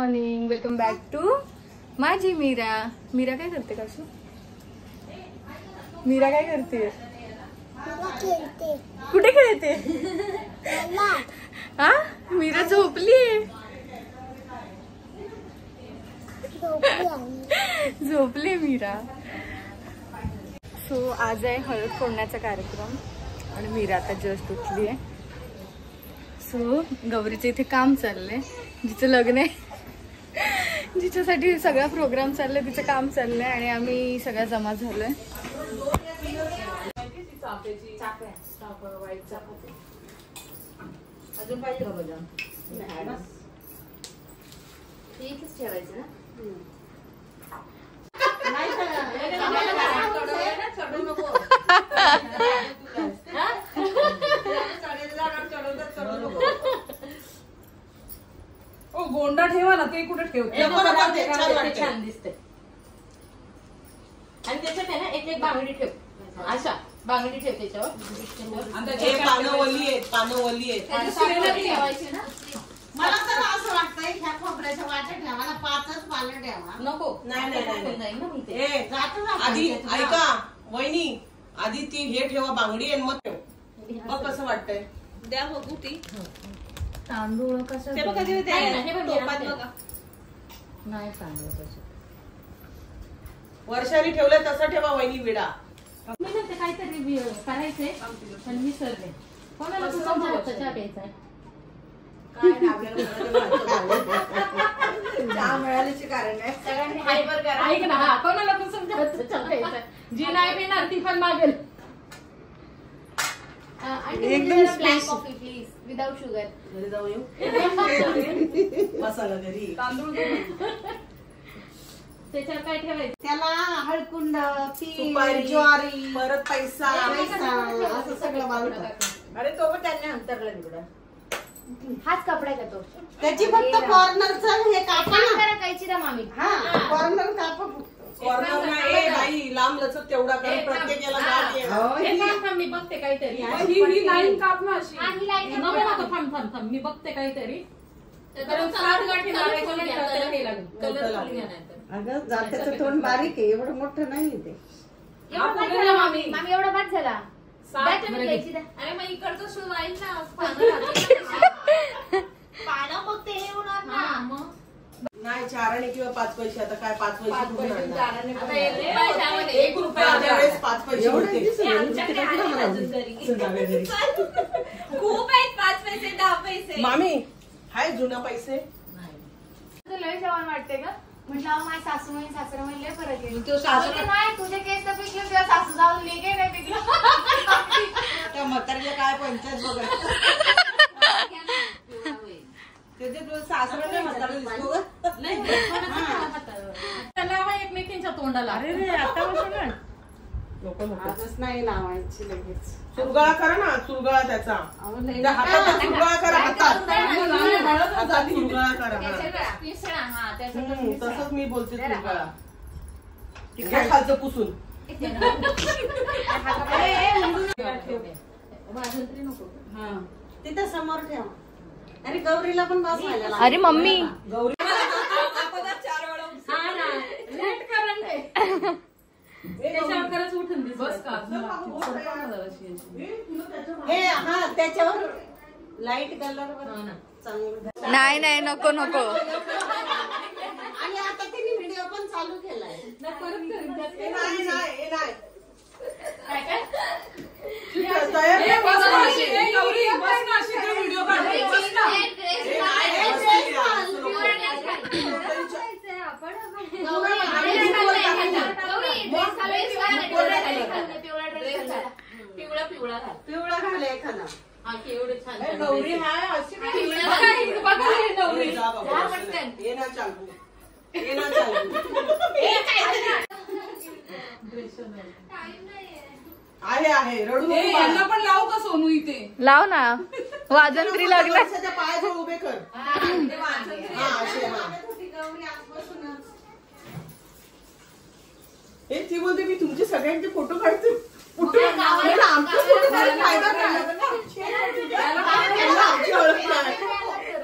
Morning, welcome back to माझी मीरा. मीरा काय करते काशू? मीरा काय करते? कुठे खेळते? हा, मीरा झोपली. झोपले मीरा. सो आज आहे हळद फोडण्याचा कार्यक्रम आणि मीरा आता जस्ट उठली आहे. सो गौरीचं इथे काम चाललंय, जिचं लग्न आहे, जिच्यासाठी सगळा प्रोग्राम चाललाय, तिचं काम चाललंय आणि आम्ही सगळ्या जमा झालोय. अजून पाहिजे का बघा? ठीकच ठेवायचं ना. नाही चढू नको. गोंडा ठेवा ना, ते कुठे ठेवते? छान दिसते. आणि त्याच्यात आहे ना एक बांगडी ठेव. अशा बांगडी ठेव त्याच्यावर. पानं ओली आहेत, पानं ओली आहेत. ठेवायची ना. मला तर असं वाटतंय ह्या खोबऱ्याच्या वाट्या ठेवायला 5च पानं ठेवा. नको. नाही. आधी ऐका वहिनी, आधी ती हे ठेवा बांगडी आणि मग ठेव. मग कसं वाटतंय? द्या बघू ती. तांदूळ कसं ते बघा ते टोपात बघा. नाही तांदूळ वर्षाने ठेवलंय तसं ठेवा वहिनी विडा. मी म्हणते काहीतरी करायचंय पण मी सरले. कोणाला तुझा चहा प्यायचा आहे? चहा मिळाल्याचे कारण आहे. सगळ्यांनी हायपर करा. ऐक ना, हा कोणाला तू समजायचं चहा प्यायचा? जी नाही पिणार ती पण मागेल. एकदम black coffee please without sugar. घरी जाऊ येऊ मसाला घरी. तांदूळ त्याच्यावर काय ठेवायचं? त्याला हळकुंड, सुपारी, ज्वारी, परत पैसा असं सगळं बांधलं. अरे तो पण त्यांनी अंतरला तिकडं. हाच कपडा का तो? त्याची फक्त कॉर्नरचं हे कापा ना. करा कायची रा मामी. हा, कॉर्नर कापा. कॉर्नर नाही बाई, लांब लचक तेवढा कर. प्रत्येकाला गाठ आहे. हे थांब, मी बघते काहीतरी. ही लाईन काप ना अशी. नको, थांब मी बघते काहीतरी. सात गाठी मारायचं नाही, त्याला हे लागेल. कलर घ्या नाही. अगं जात्याचं तोंड बारीक आहे, एवढं मोठं नाही ते. एवढा बाद झाला मामी. मामी एवढा बाद झाला. अरे मग इकडचं शिवायचं पानं मग ते हे होणार ना. नाही 4 आणे किंवा 5 पैसे. आता काय 5 पैसे कुठून आणणार? 1 रुपयाच्या वेळेस 5 पैसे होते. खूप आहेत 5 पैसे 10 पैसे. मामी हाय जुना पैसे. लय जेवण वाटते का? म्हटलं माझ्या सासू आणि सासरा म्हणले फरक आहे. तो सासू नाही तुझे केस तर पिकले, तुझ्या सासू जाऊन लेके नाही पिकलं. त्या म्हातारीला काय पंचायत बघा. त्याचे सासरा नाही म्हातारा दिसतो ग. त्याला एकमेकींच्या तोंडाला. अरे रे आता बसून नको आजच नाही लावायची लगेच. चुरगळा करा ना, चुरगळा त्याचा. हातात चुरगळा करा, हातात चुरगळा करा. तसंच मी बोलते चुरगळा. घ्या खालचं पुसून. तिथं समोर ठेवा. अरे गौरीला पण बसवायला. अरे मम्मी गौरी त्याच्यावर खरंच उठून बस का? हे हा त्याच्यावर लाईट कलर चांगलं. नाही नको. आणि आता तिने व्हिडिओ पण चालू केलाय. पिवळा घाल एखादा. केवढे छान गौरी हाय अशी ये ना चालू. आहे रडू नको. यांना पण लावू का सोनू इथे? लाव ना, वाजन तरी लागलं. पायाजवळ उभे कर. हे ती बोलते मी तुमचे सगळ्यांचे फोटो काढते.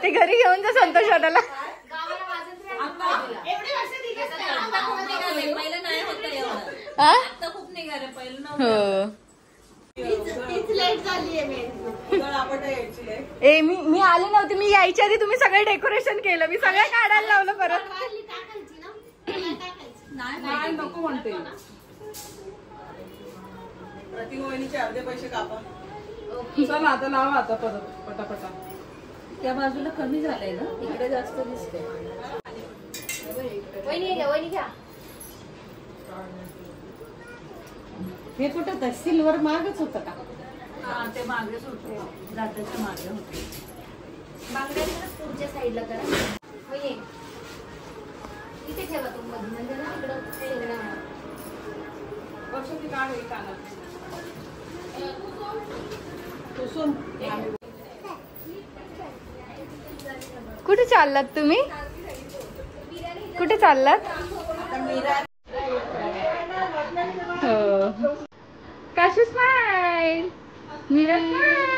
ते घरी घेऊन जा संतोष वाटायला. आता खूप निघाले पहिलं नव्हतं. हो. तीच लेट झालीये मी. ए मी आले नव्हते. मी यायच्या आधी तुम्ही सगळं डेकोरेशन केलं. मी सगळं काढायला लावलं परत. वाली टाकायची ना, नाही टाकायची. नाही नको म्हणते. प्रतिवहिनीचे अर्धे पैसे कापा. चला आता लावा आता परत पटापटा. त्या बाजूला कमी झालंय ना, इकडे जास्त दिसतंय. वहिनी घ्या, वहिनी घ्या. हे कुठं होतं, सिल्वर मागच होतं का? हा, ते मागेच होते, जात्याच्या मागे होते. बांगड्यांना पुढच्या साईडला करा. वहिनी इथे ठेवा तो मध्ये, म्हणजे ना इकडं वेगळं. वर्षाची काढ होईल कानात. कुठे चाललात तुम्ही? कुठे चाललात? हो. Cashew smile. मीरा स्माइल.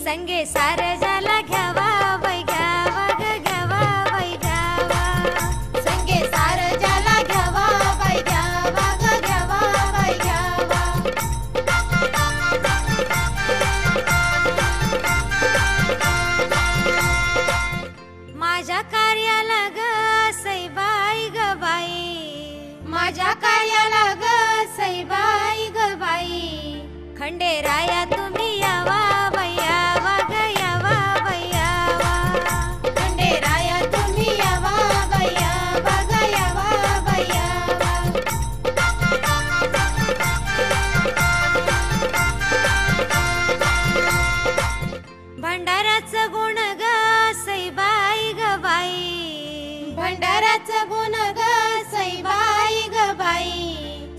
संगे सार झाला घ्यावा वै घ्यावा ग घ्यावा वै घ्यावा. संगे सार झाला घ्यावा वै घ्यावा ग घ्यावा वै घ्यावा. माझ्या कार्याला ग सईबाई ग बाई. माझ्या कार्याला ग सईबाई ग बाई. खंडेराया तुम्ही यावा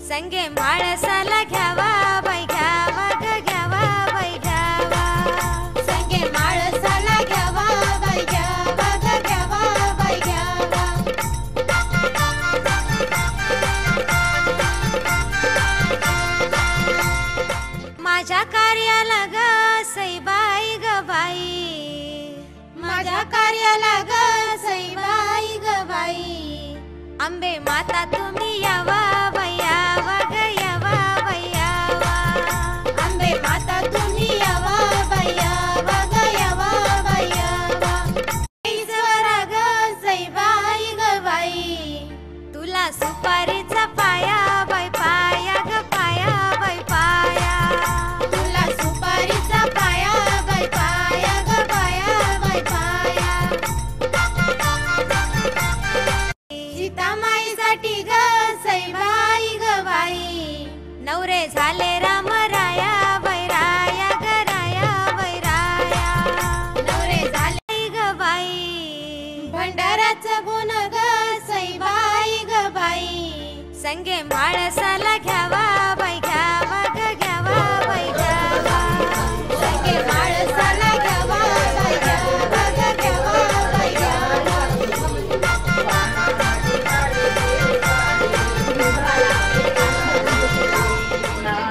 संगे माळसाला घ्यावा बाई घ्यावा ग घ्यावा बाई घ्यावा संगे माळसाला घ्यावा बाई घ्यावा ग घ्यावा बाई घ्यावा माझ्या कार्याला ग सईबाई ग बाई माझ्या कार्याला ग सईबाई ग बाई अंबे माता तुम्ही यावा बाई यावा ग यावा बाई यावा अंबे माता तुम्ही यावा बाई यावा ग यावा बाई यावा ईश्वरा ग सईबाई ग बाई तुला सुपारीचा पाया बाई पाया ग पाया बाई पाया तुला सुपारीचा पाया बाई पाया ग पाया बाई पाया सीतामाईसाठी ग सईबाई ग बाई नवरे झाले राम राया बाई राया ग राया बाई राया नवरे झाले ग बाई भंडाराचं गुण ग सईबाई ग बाई संगे माळसाला घ्यावा बाई घ्यावा ग घ्यावा बाई घ्यावा संगे माळसाला घ्यावा बाई घ्यावा ग घ्यावा बाई घ्यावा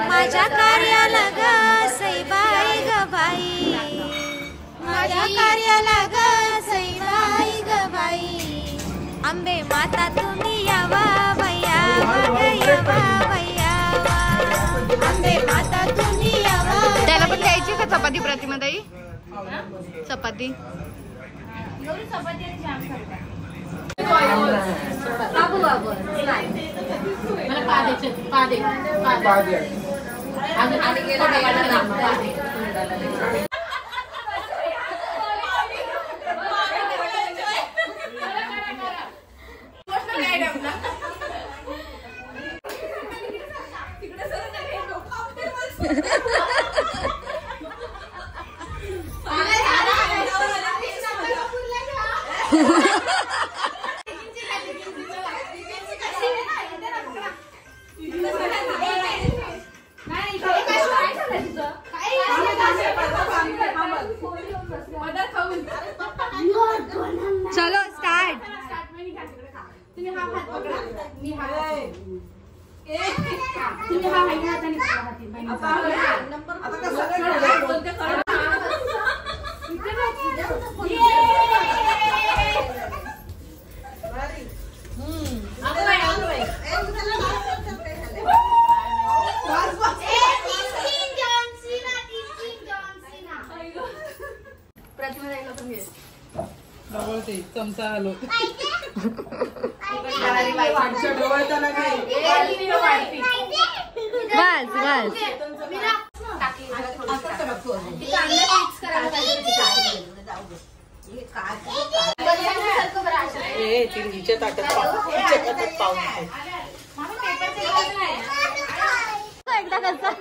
माझ्या कार्याला ग सईबाई ग बाई माझ्या कार्याला ग सईबाई ग बाई अंबे माता तुम्ही यावा बाई यावा ग यावा बाई यावा अंबे माता तुम्ही यावा त्याला पण द्यायची का चपाती प्रतिमा ताई? चपाती बाबू बाबू मला पादेचे पादे आणि गेला पादे चलो स्टार्ट. तुम्ही हा हात पकडा मी हा तुम्ही हा हाताने आता कसं बोलते करा चमचा हलव बस हिच्या ताटात पाव एकदा कसं